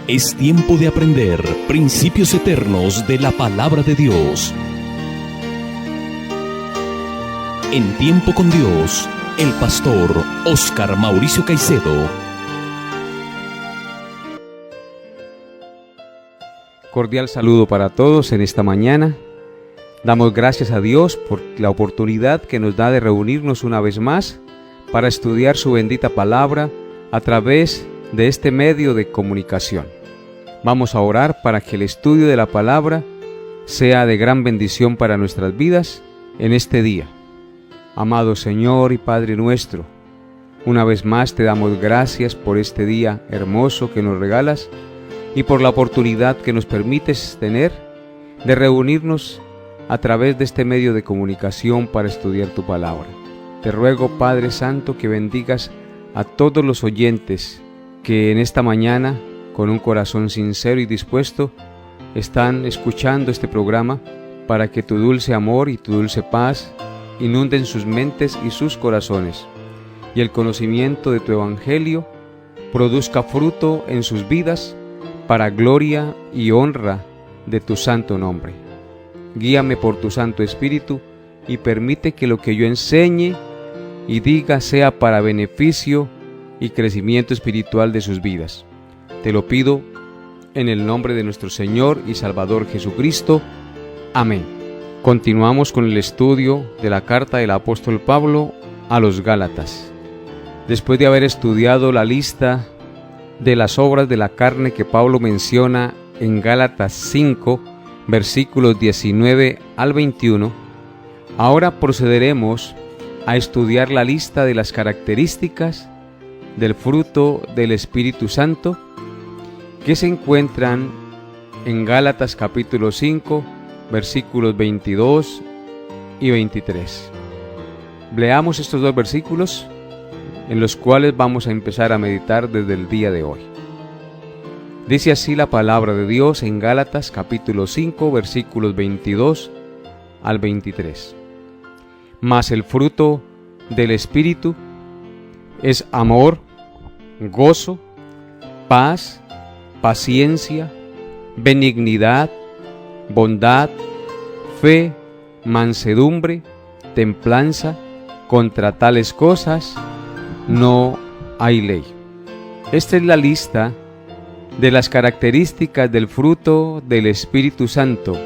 Es tiempo de aprender principios eternos de la palabra de Dios. En Tiempo con Dios, el pastor Óscar Mauricio Caicedo. Cordial saludo para todos en esta mañana. Damos gracias a Dios por la oportunidad que nos da de reunirnos una vez más para estudiar su bendita palabra a través de este medio de comunicación. Vamos a orar para que el estudio de la palabra sea de gran bendición para nuestras vidas en este día. Amado Señor y Padre nuestro, una vez más te damos gracias por este día hermoso que nos regalas y por la oportunidad que nos permites tener de reunirnos a través de este medio de comunicación para estudiar tu palabra. Te ruego, Padre Santo, que bendigas a todos los oyentes que en esta mañana, con un corazón sincero y dispuesto, están escuchando este programa para que tu dulce amor y tu dulce paz inunden sus mentes y sus corazones, y el conocimiento de tu Evangelio produzca fruto en sus vidas para gloria y honra de tu santo nombre. Guíame por tu Santo Espíritu y permite que lo que yo enseñe y diga sea para beneficio y crecimiento espiritual de sus vidas. Te lo pido en el nombre de nuestro Señor y Salvador Jesucristo. Amén. Continuamos con el estudio de la carta del apóstol Pablo a los Gálatas. Después de haber estudiado la lista de las obras de la carne que Pablo menciona en Gálatas 5, versículos 19 al 21, ahora procederemos a estudiar la lista de las características del fruto del Espíritu Santo que se encuentran en Gálatas capítulo 5, versículos 22 y 23. Leamos estos dos versículos en los cuales vamos a empezar a meditar desde el día de hoy. Dice así la palabra de Dios en Gálatas capítulo 5, versículos 22 al 23. Mas el fruto del Espíritu es amor, gozo, paz, paciencia, benignidad, bondad, fe, mansedumbre, templanza. Contra tales cosas no hay ley. Esta es la lista de las características del fruto del Espíritu Santo.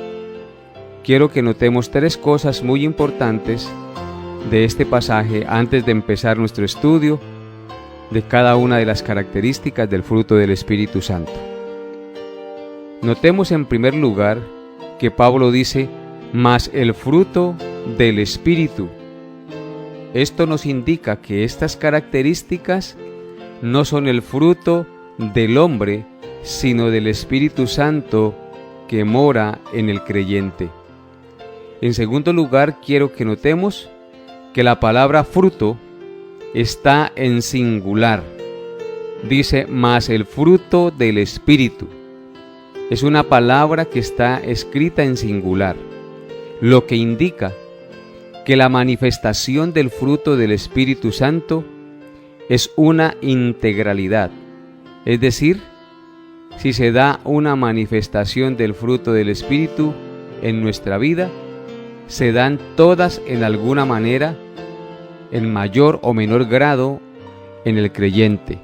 Quiero que notemos tres cosas muy importantes de este pasaje antes de empezar nuestro estudio de cada una de las características del fruto del Espíritu Santo. Notemos en primer lugar que Pablo dice, mas el fruto del Espíritu. Esto nos indica que estas características no son el fruto del hombre, sino del Espíritu Santo que mora en el creyente. En segundo lugar, quiero que notemos que la palabra fruto está en singular. Dice, mas el fruto del Espíritu. Es una palabra que está escrita en singular, lo que indica que la manifestación del fruto del Espíritu Santo es una integralidad. Es decir, si se da una manifestación del fruto del Espíritu en nuestra vida, se dan todas en alguna manera, en mayor o menor grado, en el creyente,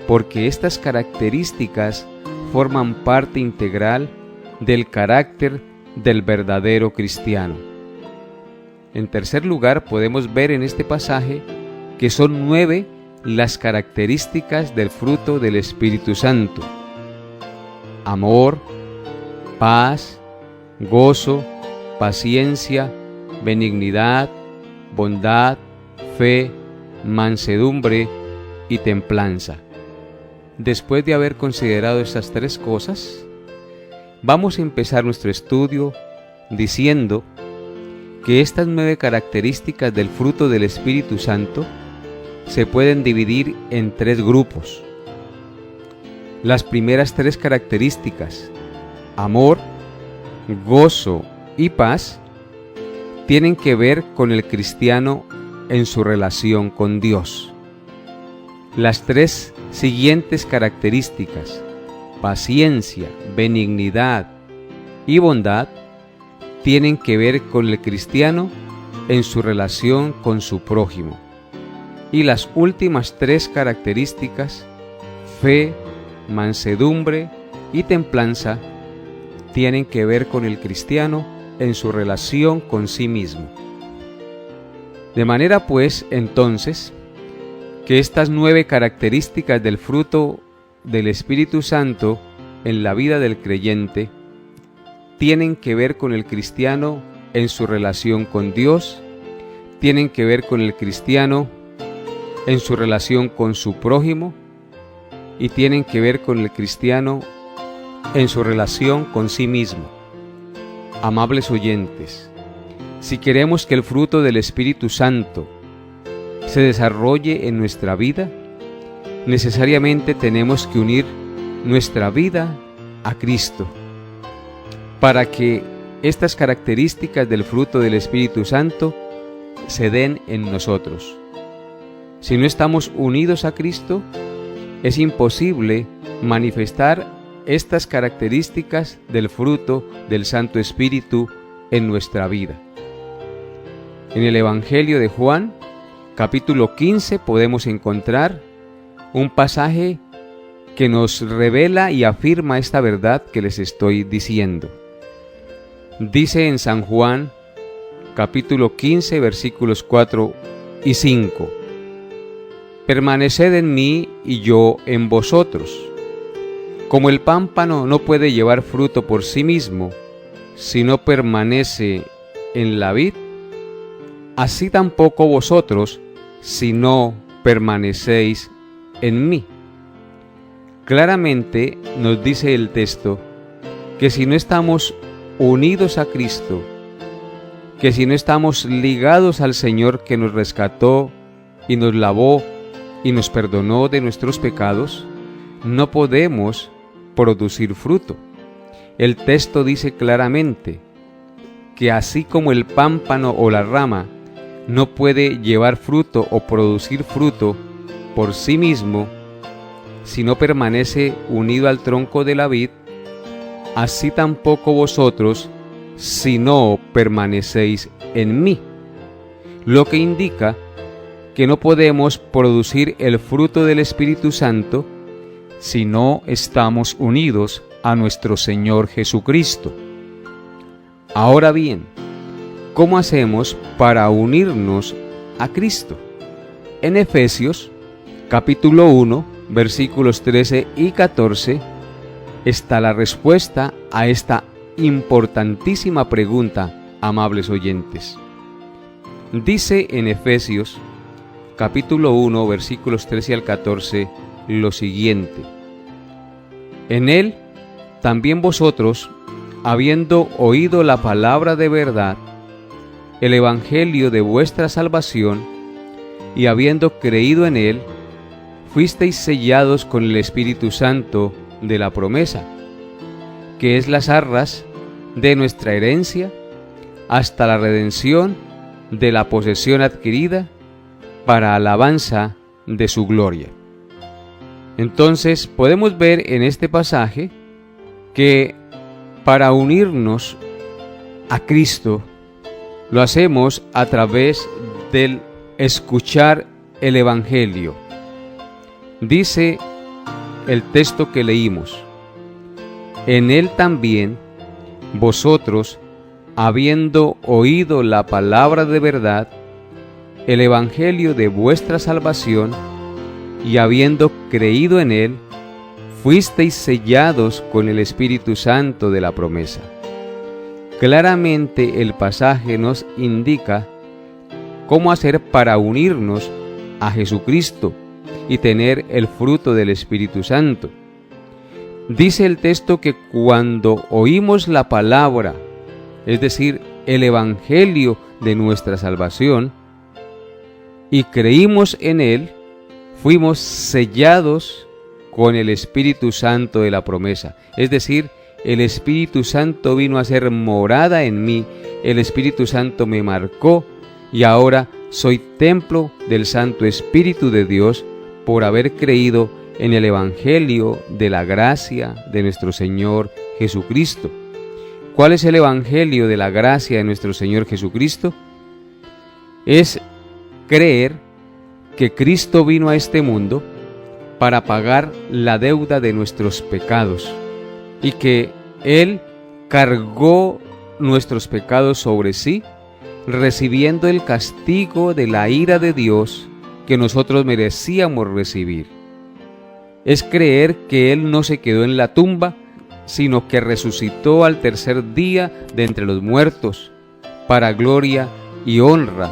porque estas características forman parte integral del carácter del verdadero cristiano. En tercer lugar, podemos ver en este pasaje que son 9 las características del fruto del Espíritu Santo: amor, paz, gozo, paciencia, benignidad, bondad, fe, mansedumbre y templanza. Después de haber considerado estas tres cosas, vamos a empezar nuestro estudio diciendo que estas 9 características del fruto del Espíritu Santo se pueden dividir en 3 grupos. Las primeras 3 características, amor, gozo y paz, tienen que ver con el cristiano en su relación con Dios. Las 3 siguientes características, paciencia, benignidad y bondad tienen que ver con el cristiano en su relación con su prójimo. Y las últimas tres características, fe, mansedumbre y templanza, tienen que ver con el cristiano en su relación con sí mismo. De manera pues, entonces, que estas 9 características del fruto del Espíritu Santo en la vida del creyente tienen que ver con el cristiano en su relación con Dios, tienen que ver con el cristiano en su relación con su prójimo y tienen que ver con el cristiano en su relación con sí mismo. Amables oyentes, si queremos que el fruto del Espíritu Santo se desarrolle en nuestra vida, necesariamente tenemos que unir nuestra vida a Cristo, para que estas características del fruto del Espíritu Santo se den en nosotros. Si no estamos unidos a Cristo, es imposible manifestar estas características del fruto del Santo Espíritu en nuestra vida. En el Evangelio de Juan, capítulo 15, podemos encontrar un pasaje que nos revela y afirma esta verdad que les estoy diciendo. Dice en San Juan, capítulo 15, versículos 4 y 5: Permaneced en mí y yo en vosotros. Como el pámpano no puede llevar fruto por sí mismo si no permanece en la vid, así tampoco vosotros si no permanecéis en mí. Claramente nos dice el texto que si no estamos unidos a Cristo, que si no estamos ligados al Señor que nos rescató y nos lavó y nos perdonó de nuestros pecados, no podemos producir fruto. El texto dice claramente que así como el pámpano o la rama no puede llevar fruto o producir fruto por sí mismo si no permanece unido al tronco de la vid, así tampoco vosotros si no permanecéis en mí. Lo que indica que no podemos producir el fruto del Espíritu Santo si no estamos unidos a nuestro Señor Jesucristo. Ahora bien, ¿cómo hacemos para unirnos a Cristo? En Efesios, capítulo 1, versículos 13 y 14, está la respuesta a esta importantísima pregunta, amables oyentes. Dice en Efesios, capítulo 1, versículos 13 al 14, lo siguiente: En él también vosotros, habiendo oído la palabra de verdad, el evangelio de vuestra salvación, y habiendo creído en él, fuisteis sellados con el Espíritu Santo de la promesa, que es las arras de nuestra herencia, hasta la redención de la posesión adquirida para alabanza de su gloria. Entonces podemos ver en este pasaje que para unirnos a Cristo lo hacemos a través del escuchar el Evangelio. Dice el texto que leímos: En él también vosotros, habiendo oído la palabra de verdad, el evangelio de vuestra salvación, y habiendo creído en él, fuisteis sellados con el Espíritu Santo de la promesa. Claramente el pasaje nos indica cómo hacer para unirnos a Jesucristo y tener el fruto del Espíritu Santo. Dice el texto que cuando oímos la palabra, es decir, el evangelio de nuestra salvación, y creímos en él, fuimos sellados con el Espíritu Santo de la promesa. Es decir, el Espíritu Santo vino a ser morada en mí, el Espíritu Santo me marcó y ahora soy templo del Santo Espíritu de Dios por haber creído en el Evangelio de la gracia de nuestro Señor Jesucristo. ¿Cuál es el Evangelio de la gracia de nuestro Señor Jesucristo? Es creer que Cristo vino a este mundo para pagar la deuda de nuestros pecados y que Él cargó nuestros pecados sobre sí, recibiendo el castigo de la ira de Dios que nosotros merecíamos recibir. Es creer que Él no se quedó en la tumba, sino que resucitó al tercer día de entre los muertos, para gloria y honra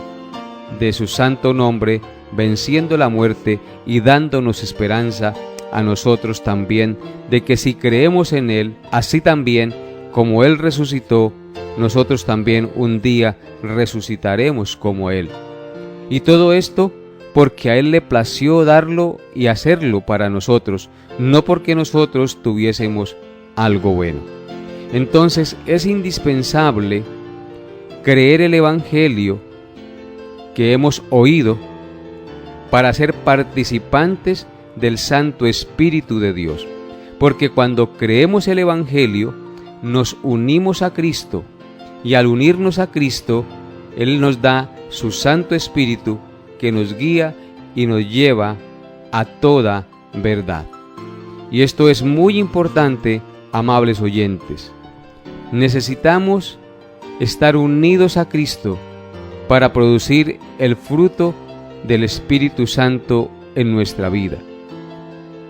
de su santo nombre, venciendo la muerte y dándonos esperanza a nosotros también, de que si creemos en Él, así también como Él resucitó, nosotros también un día resucitaremos como Él. Y todo esto porque a Él le plació darlo y hacerlo para nosotros, no porque nosotros tuviésemos algo bueno. Entonces es indispensable creer el Evangelio que hemos oído para ser participantes del Santo Espíritu de Dios, porque cuando creemos el Evangelio nos unimos a Cristo, y al unirnos a Cristo Él nos da su Santo Espíritu que nos guía y nos lleva a toda verdad. Y esto es muy importante, amables oyentes. Necesitamos estar unidos a Cristo para producir el fruto del Espíritu Santo en nuestra vida.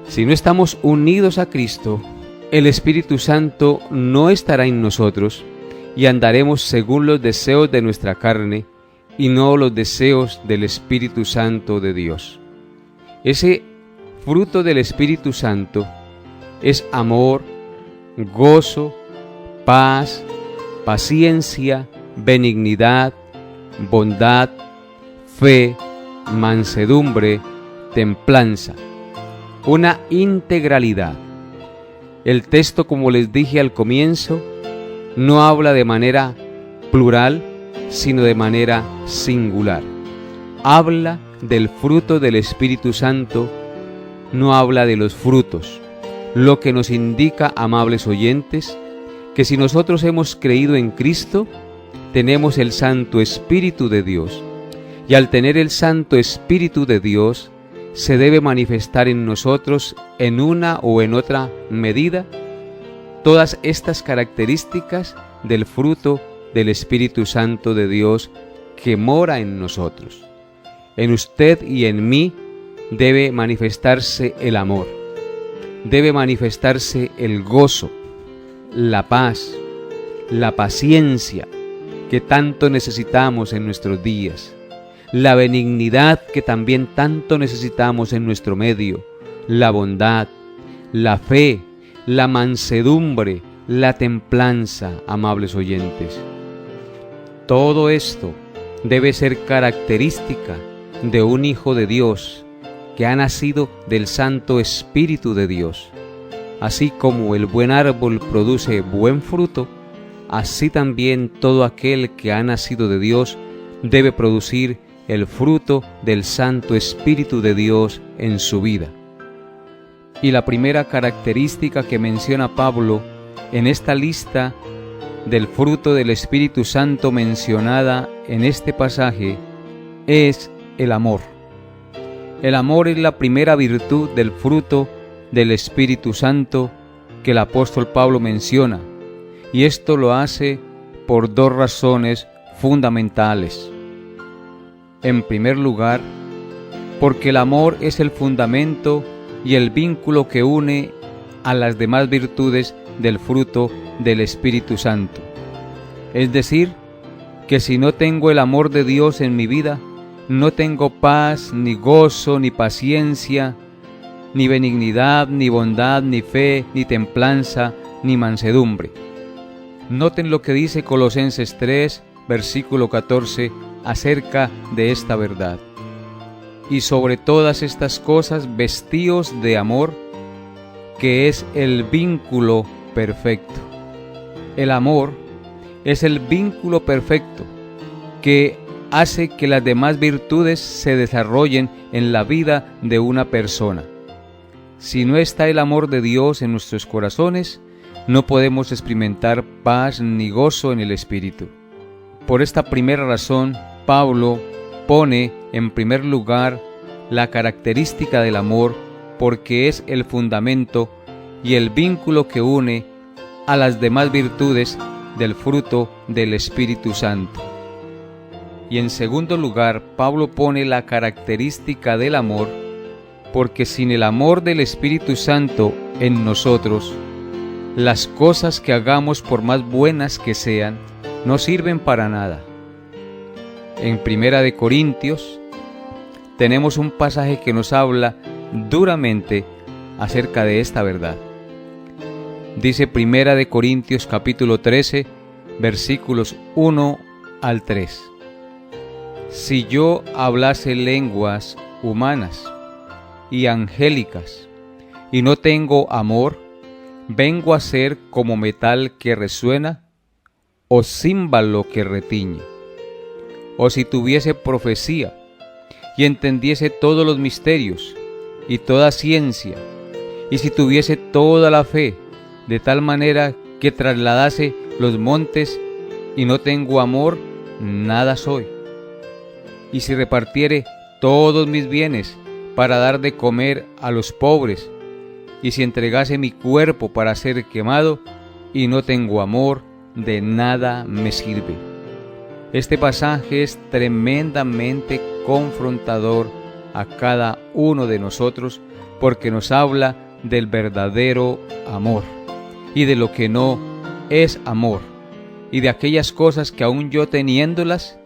Si no estamos unidos a Cristo, el Espíritu Santo no estará en nosotros y andaremos según los deseos de nuestra carne y no los deseos del Espíritu Santo de Dios. Ese fruto del Espíritu Santo es amor, gozo, paz, paciencia, benignidad, bondad, fe, mansedumbre, templanza. Una integralidad. El texto, como les dije al comienzo, no habla de manera plural, sino de manera singular. Habla del fruto del Espíritu Santo, no habla de los frutos. Lo que nos indica, amables oyentes, que si nosotros hemos creído en Cristo, tenemos el Santo Espíritu de Dios. Y al tener el Santo Espíritu de Dios, se debe manifestar en nosotros en una o en otra medida todas estas características del fruto del Espíritu Santo de Dios que mora en nosotros. En usted y en mí debe manifestarse el amor, debe manifestarse el gozo, la paz, la paciencia que tanto necesitamos en nuestros días, la benignidad que también tanto necesitamos en nuestro medio, la bondad, la fe, la mansedumbre, la templanza, amables oyentes. Todo esto debe ser característica de un Hijo de Dios que ha nacido del Santo Espíritu de Dios. Así como el buen árbol produce buen fruto, así también todo aquel que ha nacido de Dios debe producir el fruto del Santo Espíritu de Dios en su vida. Y la primera característica que menciona Pablo en esta lista del fruto del Espíritu Santo mencionada en este pasaje es el amor. El amor es la primera virtud del fruto del Espíritu Santo que el apóstol Pablo menciona, y esto lo hace por dos razones fundamentales. En primer lugar, porque el amor es el fundamento y el vínculo que une a las demás virtudes del fruto del Espíritu Santo. Es decir, que si no tengo el amor de Dios en mi vida, no tengo paz, ni gozo, ni paciencia, ni benignidad, ni bondad, ni fe, ni templanza, ni mansedumbre. Noten lo que dice Colosenses 3, versículo 14, acerca de esta verdad. Y sobre todas estas cosas vestíos de amor, que es el vínculo perfecto. El amor es el vínculo perfecto que hace que las demás virtudes se desarrollen en la vida de una persona. Si no está el amor de Dios en nuestros corazones, no podemos experimentar paz ni gozo en el Espíritu. Por esta primera razón, Pablo pone en primer lugar la característica del amor, porque es el fundamento y el vínculo que une a las demás virtudes del fruto del Espíritu Santo. Y en segundo lugar, Pablo pone la característica del amor, porque sin el amor del Espíritu Santo en nosotros, las cosas que hagamos, por más buenas que sean, no sirven para nada. En 1 Corintios tenemos un pasaje que nos habla duramente acerca de esta verdad. Dice 1 Corintios capítulo 13, versículos 1 al 3. Si yo hablase lenguas humanas y angélicas y no tengo amor, vengo a ser como metal que resuena o címbalo que retiñe. O si tuviese profecía y entendiese todos los misterios y toda ciencia, y si tuviese toda la fe, de tal manera que trasladase los montes, y no tengo amor, nada soy. Y si repartiere todos mis bienes para dar de comer a los pobres, y si entregase mi cuerpo para ser quemado, y no tengo amor, de nada me sirve. Este pasaje es tremendamente confrontador a cada uno de nosotros, porque nos habla del verdadero amor y de lo que no es amor, y de aquellas cosas que aún yo teniéndolas,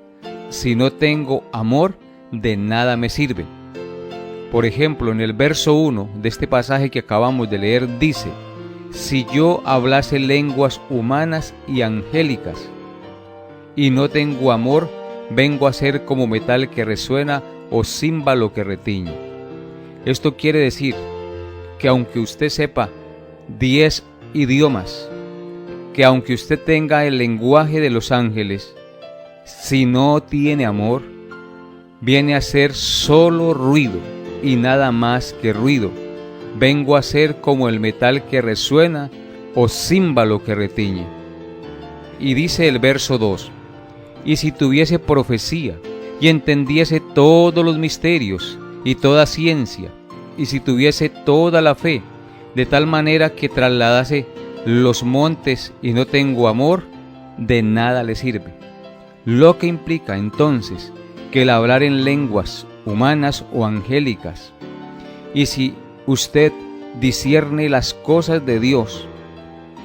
si no tengo amor, de nada me sirven. Por ejemplo, en el verso 1 de este pasaje que acabamos de leer dice: si yo hablase lenguas humanas y angélicas y no tengo amor, vengo a ser como metal que resuena o címbalo que retiñe. Esto quiere decir que aunque usted sepa 10 idiomas, que aunque usted tenga el lenguaje de los ángeles, si no tiene amor, viene a ser solo ruido y nada más que ruido. Vengo a ser como el metal que resuena o címbalo que retiñe. Y dice el verso 2: y si tuviese profecía y entendiese todos los misterios y toda ciencia, y si tuviese toda la fe, de tal manera que trasladase los montes, y no tengo amor, de nada le sirve. Lo que implica entonces que el hablar en lenguas humanas o angélicas, y si usted discierne las cosas de Dios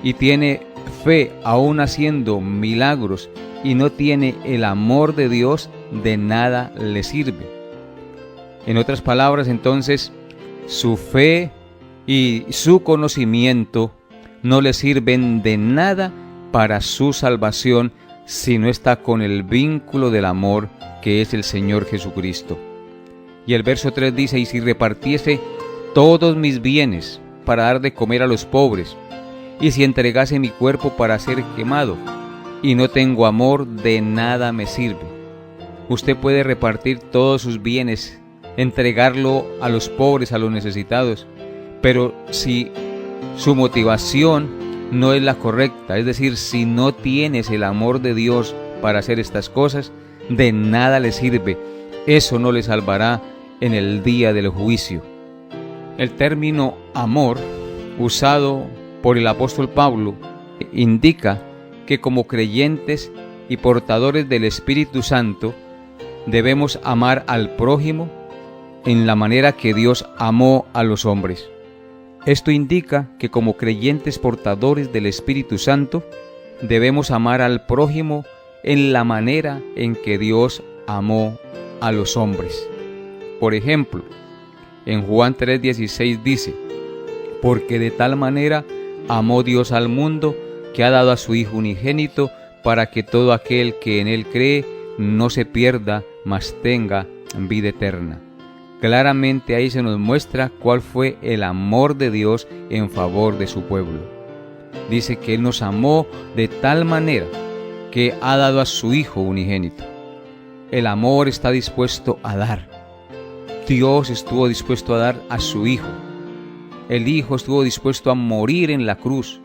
y tiene fe aún haciendo milagros y no tiene el amor de Dios, de nada le sirve. En otras palabras, entonces, su fe y su conocimiento no le sirven de nada para su salvación si no está con el vínculo del amor que es el Señor Jesucristo. Y el verso 3 dice: y si repartiese todos mis bienes para dar de comer a los pobres, y si entregase mi cuerpo para ser quemado, y no tengo amor, de nada me sirve. Usted puede repartir todos sus bienes, entregarlo a los pobres, a los necesitados, pero si su motivación no es la correcta, es decir, si no tienes el amor de Dios para hacer estas cosas, de nada le sirve. Eso no le salvará en el día del juicio. El término amor, usado por el apóstol Pablo, indica que como creyentes y portadores del Espíritu Santo debemos amar al prójimo en la manera que Dios amó a los hombres. Esto indica que como creyentes portadores del Espíritu Santo debemos amar al prójimo en la manera en que Dios amó a los hombres. Por ejemplo, en Juan 3:16 dice: porque de tal manera amó Dios al mundo, que ha dado a su Hijo unigénito, para que todo aquel que en Él cree no se pierda, mas tenga vida eterna. Claramente ahí se nos muestra cuál fue el amor de Dios en favor de su pueblo. Dice que Él nos amó de tal manera que ha dado a su Hijo unigénito. El amor está dispuesto a dar. Dios estuvo dispuesto a dar a su Hijo. el Hijo estuvo dispuesto a morir en la cruz.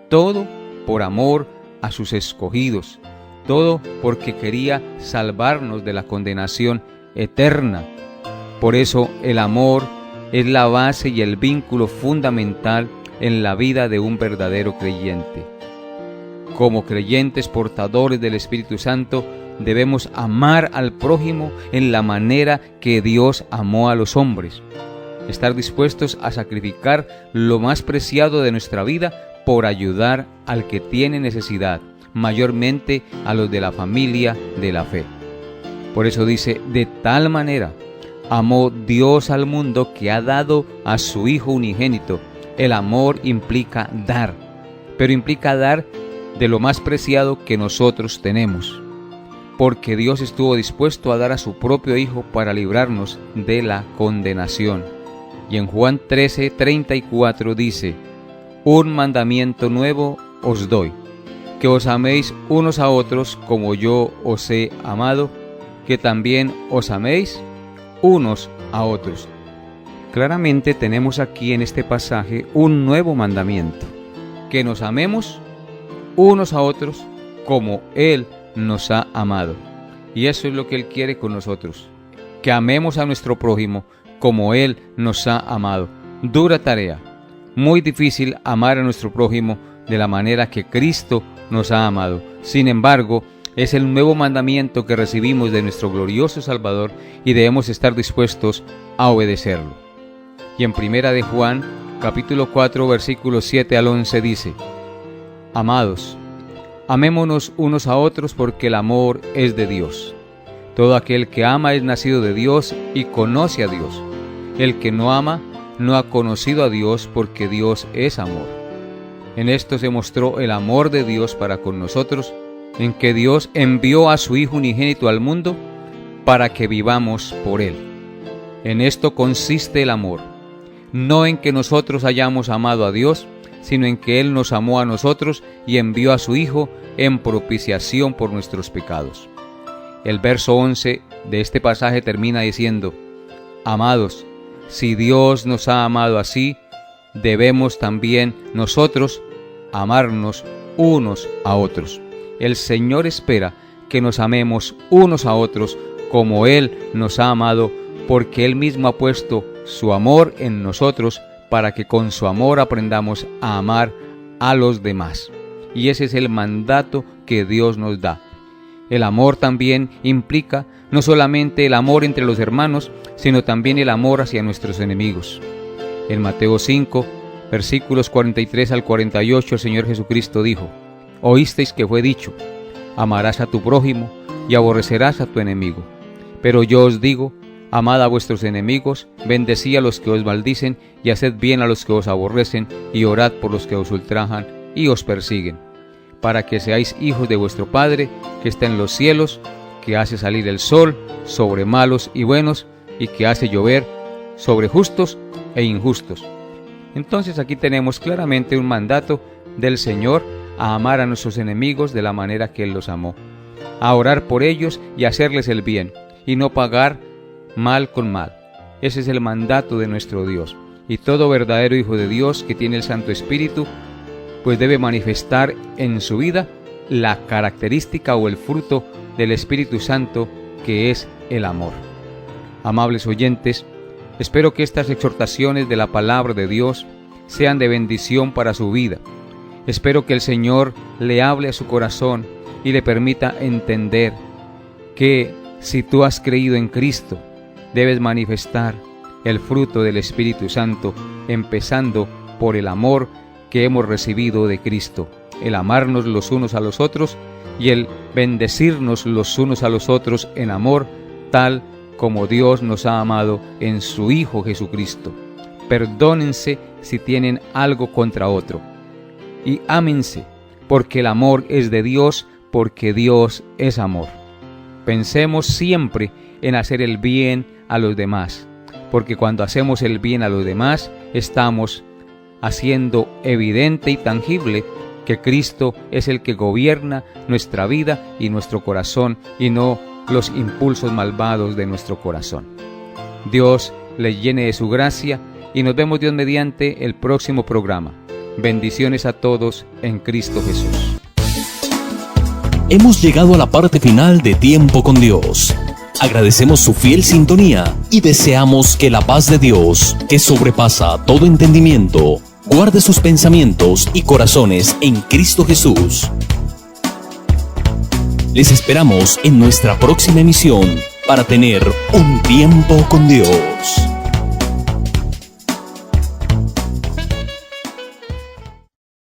Todo por amor a sus escogidos. Todo porque quería salvarnos de la condenación eterna. Por eso el amor es la base y el vínculo fundamental en la vida de un verdadero creyente. Como creyentes portadores del Espíritu Santo, debemos amar al prójimo en la manera que Dios amó a los hombres. Estar dispuestos a sacrificar lo más preciado de nuestra vida por ayudar al que tiene necesidad, mayormente a los de la familia de la fe. Por eso dice, de tal manera amó Dios al mundo que ha dado a su Hijo unigénito. El amor implica dar, pero implica dar de lo más preciado que nosotros tenemos, porque Dios estuvo dispuesto a dar a su propio Hijo para librarnos de la condenación. Y en Juan 13:34 dice, un mandamiento nuevo os doy, que os améis unos a otros como yo os he amado, que también os améis unos a otros. Claramente tenemos aquí en este pasaje un nuevo mandamiento, que nos amemos unos a otros como Él nos ha amado. Y eso es lo que Él quiere con nosotros, que amemos a nuestro prójimo como Él nos ha amado. Dura tarea, muy difícil amar a nuestro prójimo de la manera que Cristo nos ha amado. Sin embargo, es el nuevo mandamiento que recibimos de nuestro glorioso Salvador y debemos estar dispuestos a obedecerlo. Y en Primera de Juan, capítulo 4, versículos 7 al 11 dice, amados, amémonos unos a otros porque el amor es de Dios. Todo aquel que ama es nacido de Dios y conoce a Dios. El que no ama no ha conocido a Dios porque Dios es amor. En esto se mostró el amor de Dios para con nosotros, en que Dios envió a su Hijo unigénito al mundo para que vivamos por Él. En esto consiste el amor, no en que nosotros hayamos amado a Dios, sino en que Él nos amó a nosotros y envió a su Hijo en propiciación por nuestros pecados. El verso 11 de este pasaje termina diciendo, amados, si Dios nos ha amado así, debemos también nosotros amarnos unos a otros. El Señor espera que nos amemos unos a otros como Él nos ha amado, porque Él mismo ha puesto su amor en nosotros para que con su amor aprendamos a amar a los demás. Y ese es el mandato que Dios nos da. El amor también implica no solamente el amor entre los hermanos, sino también el amor hacia nuestros enemigos. En Mateo 5, versículos 43 al 48, el Señor Jesucristo dijo, oísteis que fue dicho, amarás a tu prójimo y aborrecerás a tu enemigo. Pero yo os digo, amad a vuestros enemigos, bendecid a los que os maldicen, y haced bien a los que os aborrecen, y orad por los que os ultrajan y os persiguen, para que seáis hijos de vuestro Padre que está en los cielos, que hace salir el sol sobre malos y buenos, y que hace llover sobre justos e injustos. Entonces aquí tenemos claramente un mandato del Señor a amar a nuestros enemigos de la manera que Él los amó, a orar por ellos y hacerles el bien, y no pagar mal con mal. Ese es el mandato de nuestro Dios. Y todo verdadero hijo de Dios que tiene el Santo Espíritu, pues debe manifestar en su vida la característica o el fruto del Espíritu Santo, que es el amor. Amables oyentes, espero que estas exhortaciones de la palabra de Dios sean de bendición para su vida. Espero que el Señor le hable a su corazón y le permita entender que si tú has creído en Cristo, debes manifestar el fruto del Espíritu Santo, empezando por el amor que hemos recibido de Cristo, el amarnos los unos a los otros y el bendecirnos los unos a los otros en amor, tal como Dios nos ha amado en su Hijo Jesucristo. Perdónense si tienen algo contra otro y ámense, porque el amor es de Dios, porque Dios es amor. Pensemos siempre en hacer el bien a los demás, porque cuando hacemos el bien a los demás, estamos haciendo evidente y tangible que Cristo es el que gobierna nuestra vida y nuestro corazón, y no los impulsos malvados de nuestro corazón. Dios les llene de su gracia y nos vemos Dios mediante el próximo programa. Bendiciones a todos en Cristo Jesús. Hemos llegado a la parte final de Tiempo con Dios. Agradecemos su fiel sintonía y deseamos que la paz de Dios, que sobrepasa todo entendimiento, guarde sus pensamientos y corazones en Cristo Jesús. Les esperamos en nuestra próxima emisión para tener un tiempo con Dios.